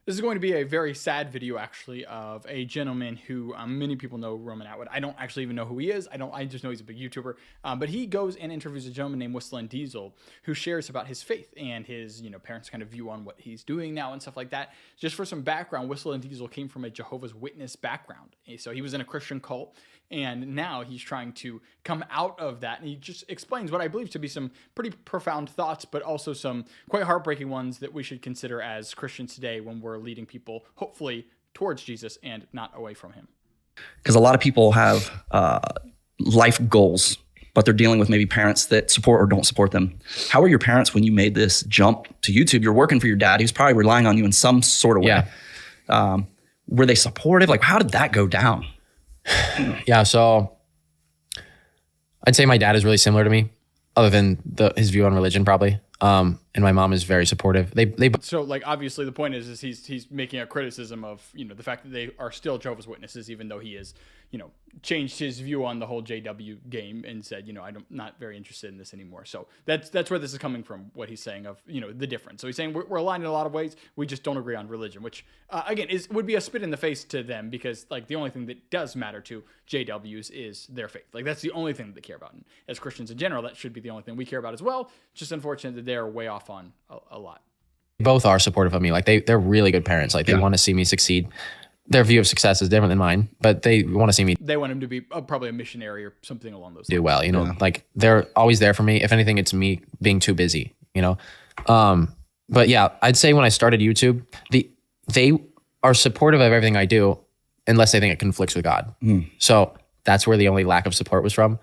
This is going to be a very sad video, actually, of a gentleman who many people know, Roman Atwood. I don't actually even know who he is. I just know he's a big YouTuber. But he goes and interviews a gentleman named Whistling Diesel, who shares about his faith and his, parents' kind of view on what he's doing now and stuff like that. Just for some background, Whistling Diesel came from a Jehovah's Witness background, so he was in a Christian cult, and now he's trying to come out of that. And he just explains what I believe to be some pretty profound thoughts, but also some quite heartbreaking ones that we should consider as Christians today when we're leading people, hopefully, towards Jesus and not away from him. Because a lot of people have life goals, but they're dealing with maybe parents that support or don't support them. How were your parents when you made this jump to YouTube? You're working for your dad. He's probably relying on you in some sort of way. Yeah. Were they supportive? Like, how did that go down? Yeah, so I'd say my dad is really similar to me, other than his view on religion, probably. And my mom is very supportive. So, like, obviously the point is he's making a criticism of, the fact that they are still Jehovah's Witnesses, even though he is, changed his view on the whole JW game and said, I'm not very interested in this anymore. So that's where this is coming from, what he's saying of, the difference. So he's saying we're aligned in a lot of ways. We just don't agree on religion, which, again, would be a spit in the face to them, because, like, the only thing that does matter to JWs is their faith. Like, that's the only thing that they care about. And as Christians in general, that should be the only thing we care about as well. Just unfortunate that they're way off on a lot. Both are supportive of me. Like, they're really good parents. Like, they want to see me succeed. Their view of success is different than mine, but they want to see me. They want him to be probably a missionary or something along those lines. Do well, like, they're always there for me. If anything, it's me being too busy, But yeah, I'd say when I started YouTube, they are supportive of everything I do, unless they think it conflicts with God. So that's where the only lack of support was from.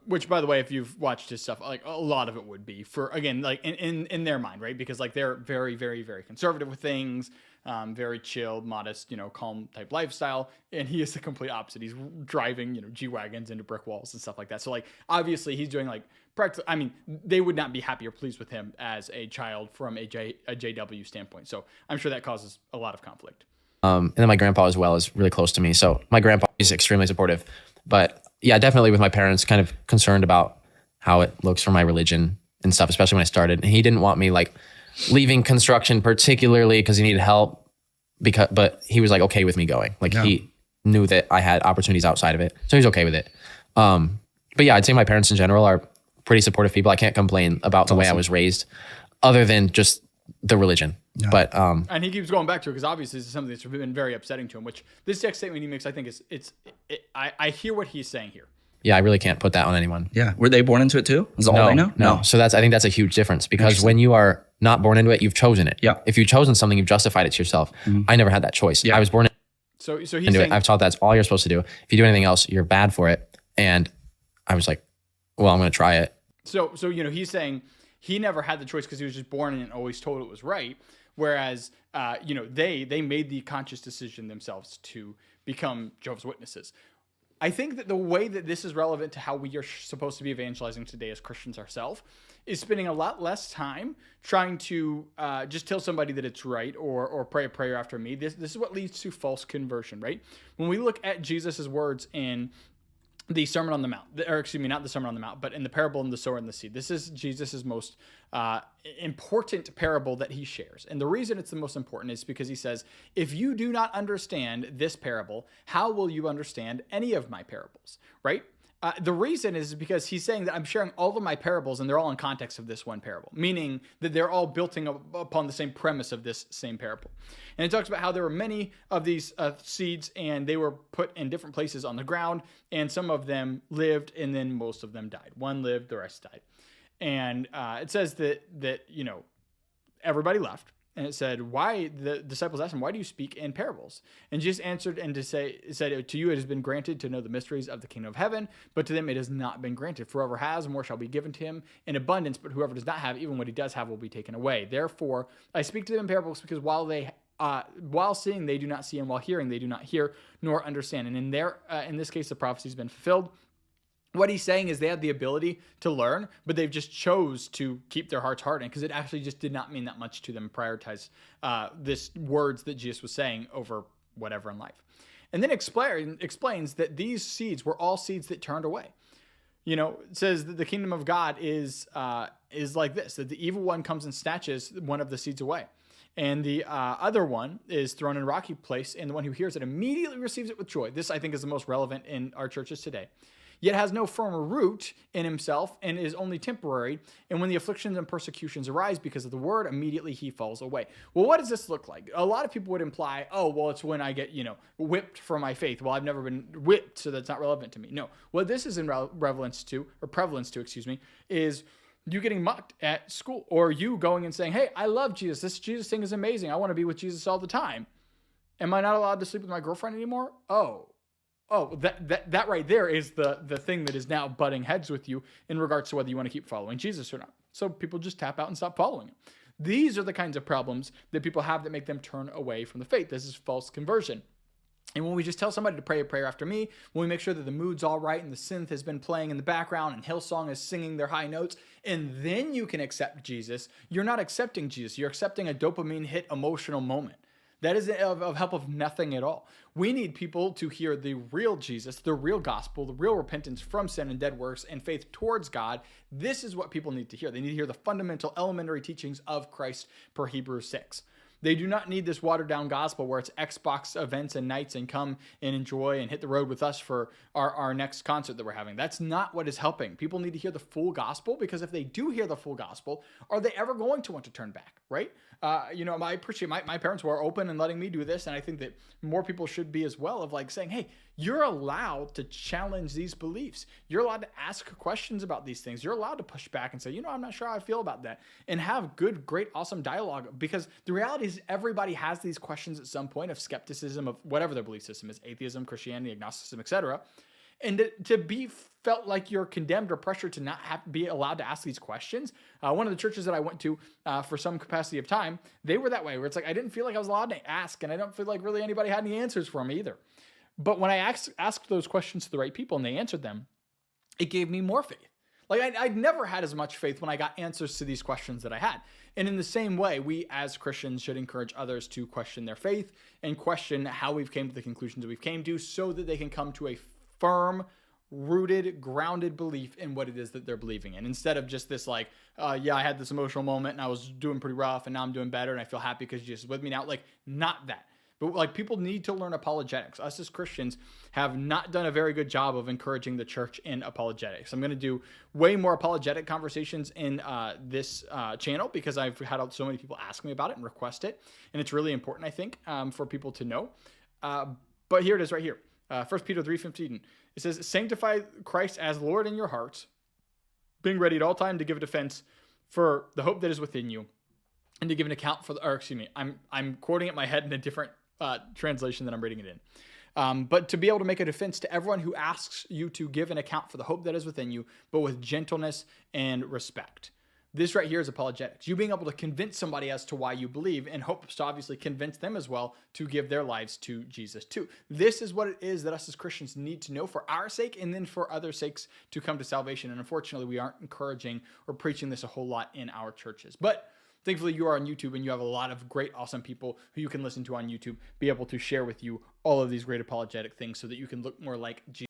Which, by the way, if you've watched his stuff, like, a lot of it would be for, again, like, in their mind, right? Because, like, they're very, very, very conservative with things, very chilled, modest, calm type lifestyle. And he is the complete opposite. He's driving, G-Wagons into brick walls and stuff like that. So, like, obviously he's doing, like, practically, I mean, they would not be happy or pleased with him as a child from a JW standpoint. So I'm sure that causes a lot of conflict. And then my grandpa as well is really close to me. So my grandpa is extremely supportive. But yeah, definitely with my parents, kind of concerned about how it looks for my religion and stuff, especially when I started. And he didn't want me, like, leaving construction, particularly because he needed help. But he was, like, okay with me going. Like, he knew that I had opportunities outside of it, so he's okay with it. But yeah, I'd say my parents in general are pretty supportive people. I can't complain about the way I was raised, other than just the religion. Yeah. But and he keeps going back to it, because obviously this is something that's been very upsetting to him. Which this next statement he makes, I think, I hear what he's saying here. Yeah, I really can't put that on anyone. Yeah, were they born into it too? Is all they know? No. So I think that's a huge difference, because when you are not born into it, you've chosen it. Yeah. If you've chosen something, you've justified it to yourself. I never had that choice. Yeah. I was born So he's into saying, it. I've taught that's all you're supposed to do. If you do anything else, you're bad for it. And I was like, well, I'm going to try it. So he's saying he never had the choice because he was just born in and always told it was right. Whereas, they made the conscious decision themselves to become Jehovah's Witnesses. I think that the way that this is relevant to how we are supposed to be evangelizing today as Christians ourselves is spending a lot less time trying to just tell somebody that it's right or pray a prayer after me. This is what leads to false conversion, right? When we look at Jesus's words in the Sermon on the Mount, or excuse me, not the Sermon on the Mount, but in the parable of the sower and the seed. This is Jesus's most important parable that he shares. And the reason it's the most important is because he says, if you do not understand this parable, how will you understand any of my parables, right? The reason is because he's saying that I'm sharing all of my parables and they're all in context of this one parable, meaning that they're all building upon the same premise of this same parable. And it talks about how there were many of these seeds and they were put in different places on the ground, and some of them lived and then most of them died. One lived, the rest died. And it says that everybody left. And it said, why, the disciples asked him, why do you speak in parables? And Jesus answered and said, to you it has been granted to know the mysteries of the kingdom of heaven, but to them it has not been granted. For whoever has, more shall be given to him in abundance, but whoever does not have, even what he does have will be taken away. Therefore, I speak to them in parables, because while seeing they do not see, and while hearing they do not hear nor understand. And in this case, the prophecy has been fulfilled. What he's saying is they had the ability to learn, but they've just chose to keep their hearts hardened, because it actually just did not mean that much to them, prioritize this words that Jesus was saying over whatever in life. And then explains that these seeds were all seeds that turned away. It says that the kingdom of God is like this, that the evil one comes and snatches one of the seeds away. And the other one is thrown in a rocky place, and the one who hears it immediately receives it with joy. This, I think, is the most relevant in our churches today. Yet has no firm root in himself and is only temporary. And when the afflictions and persecutions arise because of the word, immediately he falls away. Well, what does this look like? A lot of people would imply, oh, well, it's when I get, whipped for my faith. Well, I've never been whipped, so that's not relevant to me. No, what this is in prevalence to, is you getting mocked at school, or you going and saying, hey, I love Jesus. This Jesus thing is amazing. I want to be with Jesus all the time. Am I not allowed to sleep with my girlfriend anymore? Oh, that right there is the thing that is now butting heads with you in regards to whether you want to keep following Jesus or not. So people just tap out and stop following him. These are the kinds of problems that people have that make them turn away from the faith. This is false conversion. And when we just tell somebody to pray a prayer after me, when we make sure that the mood's all right and the synth has been playing in the background and Hillsong is singing their high notes, and then you can accept Jesus, you're not accepting Jesus. You're accepting a dopamine hit emotional moment. That is of help of nothing at all. We need people to hear the real Jesus, the real gospel, the real repentance from sin and dead works and faith towards God. This is what people need to hear. They need to hear the fundamental elementary teachings of Christ per Hebrews 6. They do not need this watered down gospel where it's Xbox events and nights and come and enjoy and hit the road with us for our next concert that we're having. That's not what is helping. People need to hear the full gospel, because if they do hear the full gospel, are they ever going to want to turn back, right? I appreciate my parents were open and letting me do this. And I think that more people should be as well, of like saying, hey, you're allowed to challenge these beliefs. You're allowed to ask questions about these things. You're allowed to push back and say, I'm not sure how I feel about that, and have good, great, awesome dialogue. Because the reality is everybody has these questions at some point of skepticism of whatever their belief system is, atheism, Christianity, agnosticism, etc. And to be felt like you're condemned or pressured to not be allowed to ask these questions. One of the churches that I went to for some capacity of time, they were that way, where it's like I didn't feel like I was allowed to ask, and I don't feel like really anybody had any answers for me either. But when I asked those questions to the right people and they answered them, it gave me more faith. Like I'd never had as much faith when I got answers to these questions that I had. And in the same way, we as Christians should encourage others to question their faith and question how we've came to the conclusions that we've came to, so that they can come to a firm, rooted, grounded belief in what it is that they're believing in, instead of just this like, I had this emotional moment and I was doing pretty rough and now I'm doing better and I feel happy because Jesus is with me now. Like, not that. But like, people need to learn apologetics. Us as Christians have not done a very good job of encouraging the church in apologetics. I'm going to do way more apologetic conversations in this channel, because I've had so many people ask me about it and request it. And it's really important, I think, for people to know. But here it is right here. 1 Peter 3:15. It says, sanctify Christ as Lord in your hearts, being ready at all time to give a defense for the hope that is within you, and to give an account for I'm quoting it in my head in a different translation than I'm reading it in. But to be able to make a defense to everyone who asks you to give an account for the hope that is within you, but with gentleness and respect. This right here is apologetics. You being able to convince somebody as to why you believe, and hopes to obviously convince them as well to give their lives to Jesus too. This is what it is that us as Christians need to know for our sake, and then for other sakes to come to salvation. And unfortunately, we aren't encouraging or preaching this a whole lot in our churches. But thankfully, you are on YouTube and you have a lot of great, awesome people who you can listen to on YouTube, be able to share with you all of these great apologetic things so that you can look more like Jesus.